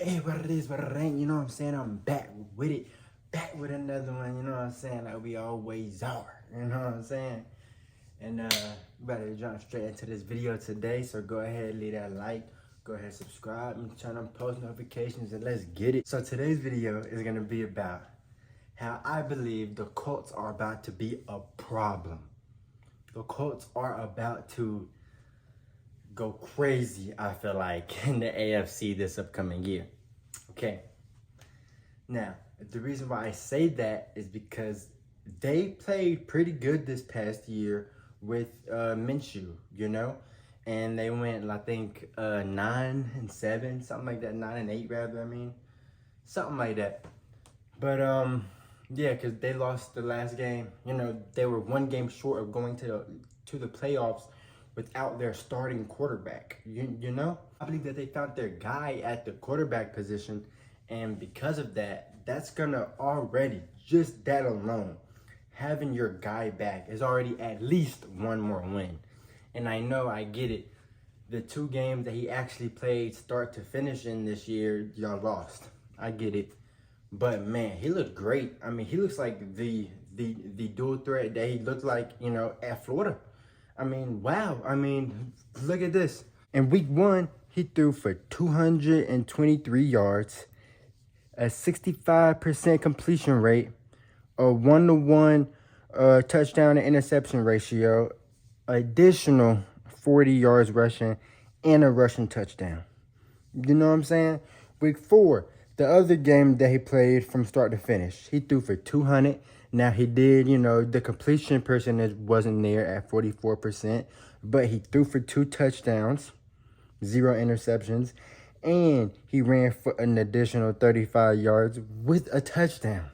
Hey, what it is, what it ain't, you know what I'm saying? I'm back with it, back with another one, you know what I'm saying? Like we always are, you know what I'm saying? And we about to jump straight into this video today, so go ahead, leave that like, go ahead, subscribe, and turn on post notifications, and let's get it. So today's video is gonna be about how I believe the Colts are about to be a problem. The Colts are about to go crazy, I feel like, in the AFC this upcoming year. Okay. Now, the reason why I say that is because they played pretty good this past year with Minshew, you know? And they went, I think, 9-7, something like that, 9-8 rather, I mean. Something like that. But yeah, because they lost the last game. You know, they were one game short of going to the playoffs without their starting quarterback. You know? I believe that they found their guy at the quarterback position, and because of that, that's gonna already, just that alone, having your guy back is already at least one more win. And I know, I get it. The two games that he actually played start to finish in this year, y'all lost. I get it. But man, he looked great. I mean, he looks like the dual threat that he looked like, you know, at Florida. I mean, wow. I mean, look at this. In week one, he threw for 223 yards, a 65% completion rate, a 1-to-1 touchdown to interception ratio, additional 40 yards rushing, and a rushing touchdown. You know what I'm saying? Week four, the other game that he played from start to finish, he threw for 200. Now he did, you know, the completion percentage wasn't there at 44%, but he threw for 2 touchdowns, 0 interceptions, and he ran for an additional 35 yards with a touchdown.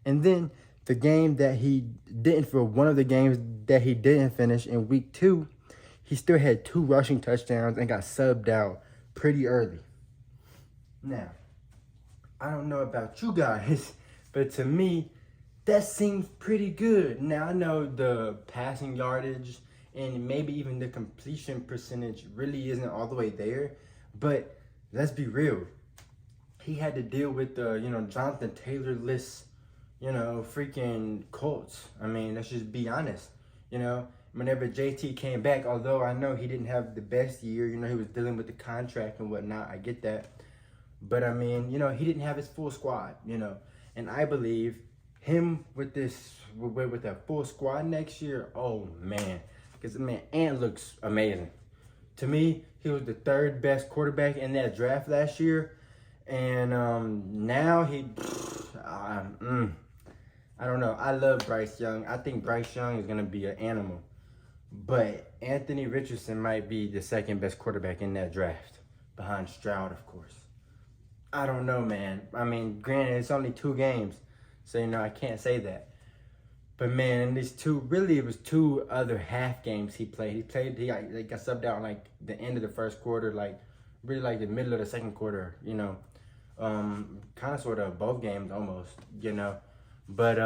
And then the game that he didn't, for one of the games that he didn't finish in week two, he still had 2 rushing touchdowns and got subbed out pretty early. Now, I don't know about you guys, but to me, that seems pretty good. Now, I know the passing yardage and maybe even the completion percentage really isn't all the way there, but let's be real. He had to deal with the, you know, Jonathan Taylor-less, you know, freaking Colts. I mean, let's just be honest. You know, whenever JT came back, although I know he didn't have the best year, you know, he was dealing with the contract and whatnot. I get that. But I mean, you know, he didn't have his full squad, you know. And I believe him with a full squad next year, oh man. Because, man, Ant looks amazing. To me, he was the 3rd best quarterback in that draft last year. And now I don't know. I love Bryce Young. I think Bryce Young is going to be an animal. But Anthony Richardson might be the 2nd best quarterback in that draft, behind Stroud, of course. I don't know, man. I mean, granted, it's only 2 games, so, you know, I can't say that. But, man, in these it was 2 other half games he played. He got subbed out like the end of the first quarter, like really like the middle of the second quarter, you know. Kind of sort of both games almost, you know. But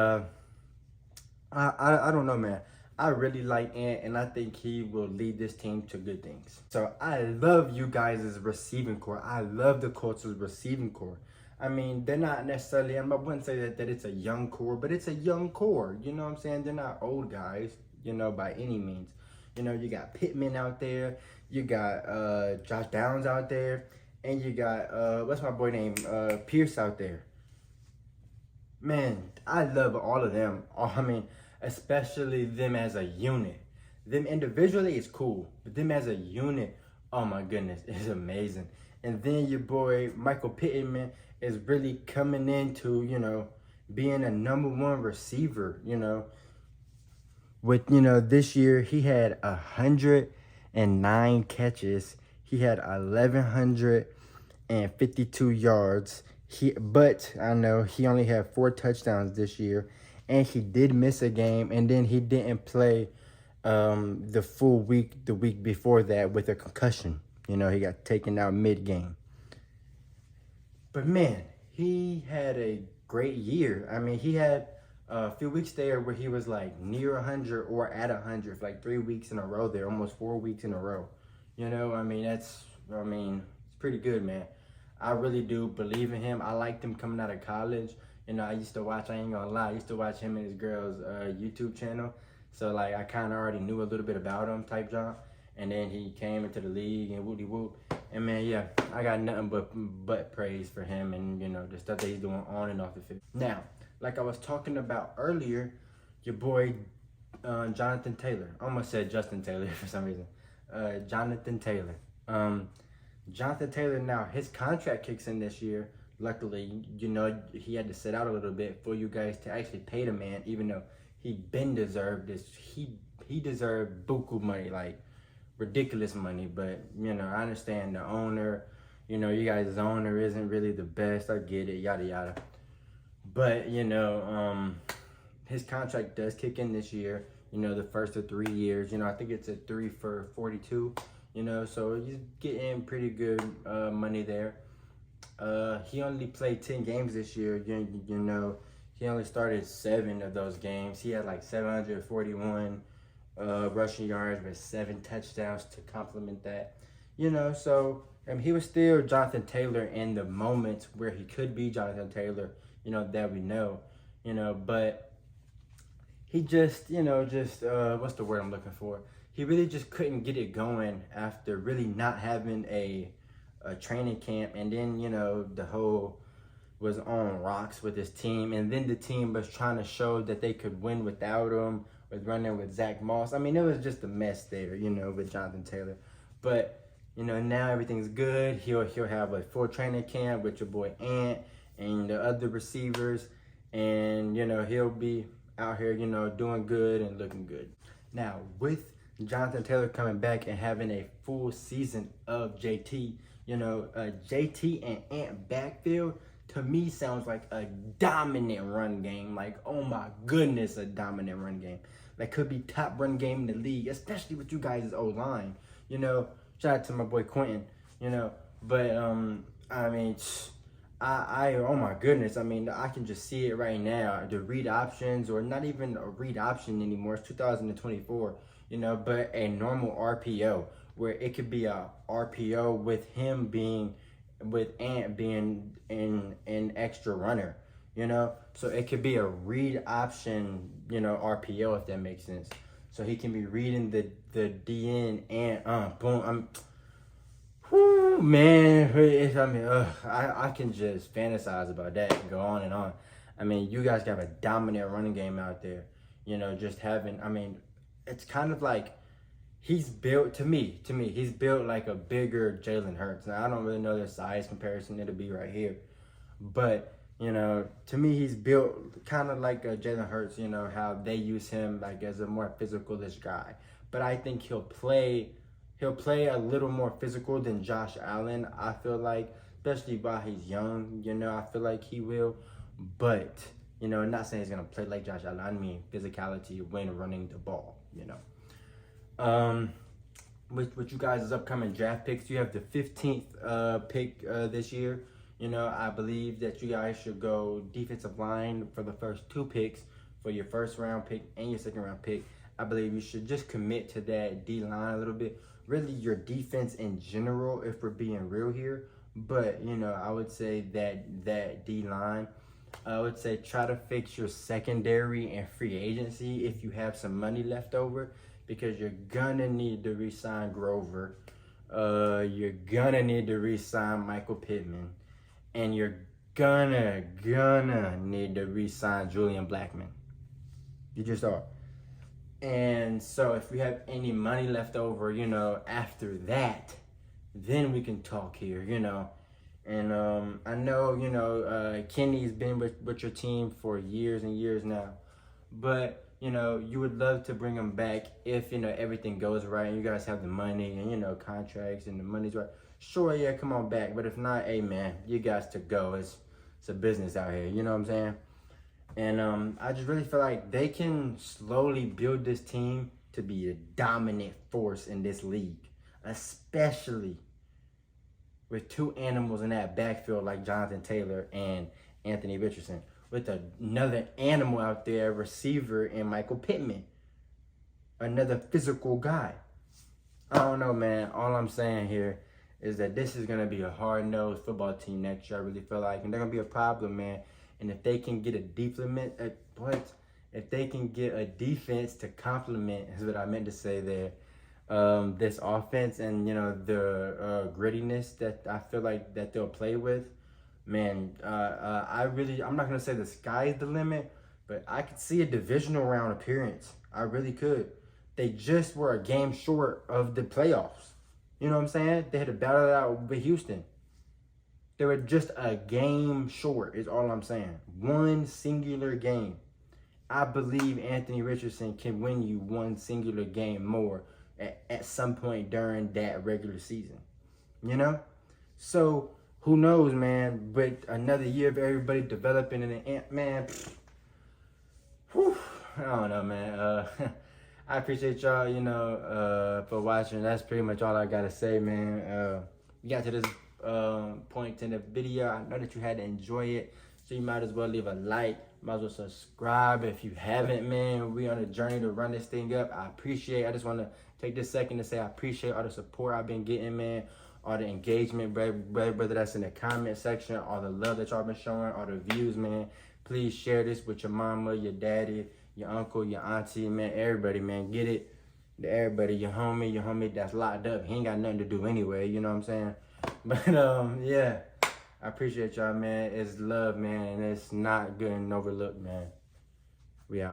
I don't know, man. I really like Ant, and I think he will lead this team to good things. So I love you guys' receiving core. I love the Colts' receiving core. I mean, they're not necessarily, I wouldn't say that it's a young core, but it's a young core. You know what I'm saying? They're not old guys, you know, by any means. You know, you got Pittman out there. You got Josh Downs out there. And you got, what's my boy name? Pierce out there. Man, I love all of them. I mean, especially them as a unit. Them individually is cool, but them as a unit, oh my goodness, it's amazing. And then your boy Michael Pittman is really coming into, you know, being a #1 receiver, you know. With, you know, this year he had 109 catches. He had 1,152 yards. But I know he only had 4 touchdowns this year, and he did miss a game, and then he didn't play the full week the week before that with a concussion. You know, he got taken out mid-game. But man, he had a great year. I mean, he had a few weeks there where he was like near 100 or at 100 for like 3 weeks in a row there, almost 4 weeks in a row. You know, I mean, it's pretty good, man. I really do believe in him. I liked him coming out of college. You know, I used to watch, I ain't gonna lie, I used to watch him and his girl's YouTube channel. So, like, I kind of already knew a little bit about him type John. And then he came into the league and whoopty whoop. And, man, yeah, I got nothing but praise for him and, you know, the stuff that he's doing on and off the field. Now, like I was talking about earlier, your boy Jonathan Taylor. I almost said Justin Taylor for some reason. Jonathan Taylor. Jonathan Taylor, now, his contract kicks in this year. Luckily, you know, he had to sit out a little bit for you guys to actually pay the man, even though he been deserved this. He deserved buku money, like ridiculous money. But, you know, I understand the owner, you know, you guys' owner isn't really the best. I get it, yada, yada. But, you know, his contract does kick in this year, you know, the first of 3 years. You know, I think it's a 3 for 42, you know, so he's getting pretty good money there. He only played 10 games this year. You know, he only started 7 of those games. He had like 741 rushing yards with 7 touchdowns to complement that. You know, so he was still Jonathan Taylor in the moments where he could be Jonathan Taylor, you know, that we know, you know, but he just, you know, what's the word I'm looking for? He really just couldn't get it going after really not having a training camp. And then, you know, the whole was on rocks with his team. And then the team was trying to show that they could win without him, with running with Zach Moss. I mean, it was just a mess there, you know, with Jonathan Taylor. But, you know, now everything's good. He'll have a full training camp with your boy Ant and the other receivers. And, you know, he'll be out here, you know, doing good and looking good. Now, with Jonathan Taylor coming back and having a full season of JT, you know, JT and Ant backfield, to me, sounds like a dominant run game. Like, oh my goodness, a dominant run game. That could be top run game in the league, especially with you guys' O-line. You know, shout out to my boy Quentin, you know. But, I mean, oh my goodness. I mean, I can just see it right now. The read options, or not even a read option anymore. It's 2024, you know, but a normal RPO, where it could be a RPO with him being, with Ant being an extra runner, you know? So it could be a read option, you know, RPO, if that makes sense. So he can be reading the DN and boom. Man, I can just fantasize about that and go on and on. I mean, you guys got a dominant running game out there, you know, just having, I mean, it's kind of like, he's built, to me, he's built like a bigger Jalen Hurts. Now, I don't really know their size comparison. It'll be right here. But, you know, to me, he's built kind of like a Jalen Hurts, you know, how they use him like as a more physical-ish guy. But I think he'll play a little more physical than Josh Allen, I feel like, especially while he's young, you know, I feel like he will. But, you know, I'm not saying he's going to play like Josh Allen. I mean physicality when running the ball, you know. With you guys' upcoming draft picks, you have the 15th pick this year. You know, I believe that you guys should go defensive line for the first 2 picks for your first round pick and your second round pick. I believe you should just commit to that D-line a little bit. Really, your defense in general, if we're being real here. But, you know, I would say that D-line, I would say try to fix your secondary and free agency if you have some money left over, because you're gonna need to re-sign Grover. You're gonna need to re-sign Michael Pittman. And you're gonna need to re-sign Julian Blackmon. You just are. And so if we have any money left over, you know, after that, then we can talk here, you know. And I know, you know, Kenny's been with your team for years and years now. But, you know, you would love to bring him back if, you know, everything goes right and you guys have the money and, you know, contracts and the money's right. Sure, yeah, come on back. But if not, hey, man, you guys to go. It's a business out here. You know what I'm saying? And I just really feel like they can slowly build this team to be a dominant force in this league, especially with 2 animals in that backfield like Jonathan Taylor and Anthony Richardson, with another animal out there, receiver, and Michael Pittman, another physical guy. I don't know, man. All I'm saying here is that this is going to be a hard-nosed football team next year, I really feel like. And they're going to be a problem, man. And if they can get a if they can get a defense to complement, is what I meant to say there, this offense and, you know, the grittiness that I feel like that they'll play with, man, I'm not going to say the sky's the limit, but I could see a divisional round appearance. I really could. They just were a game short of the playoffs. You know what I'm saying? They had to battle it out with Houston. They were just a game short, is all I'm saying. One singular game. I believe Anthony Richardson can win you one singular game more at some point during that regular season. You know? So, who knows, man? But another year of everybody developing in an man. Whew, I don't know, man. I appreciate y'all, you know, for watching. That's pretty much all I gotta say, man. We got to this point in the video. I know that you had to enjoy it, so you might as well leave a like. Might as well subscribe if you haven't, man. We on a journey to run this thing up. I just want to take this second to say I appreciate all the support I've been getting, man. All the engagement, whether that's in the comment section, all the love that y'all been showing, all the views, man. Please share this with your mama, your daddy, your uncle, your auntie, man, everybody, man. Get it to everybody, your homie that's locked up. He ain't got nothing to do anyway, you know what I'm saying? But, yeah, I appreciate y'all, man. It's love, man, and it's not good and overlooked, man. We out.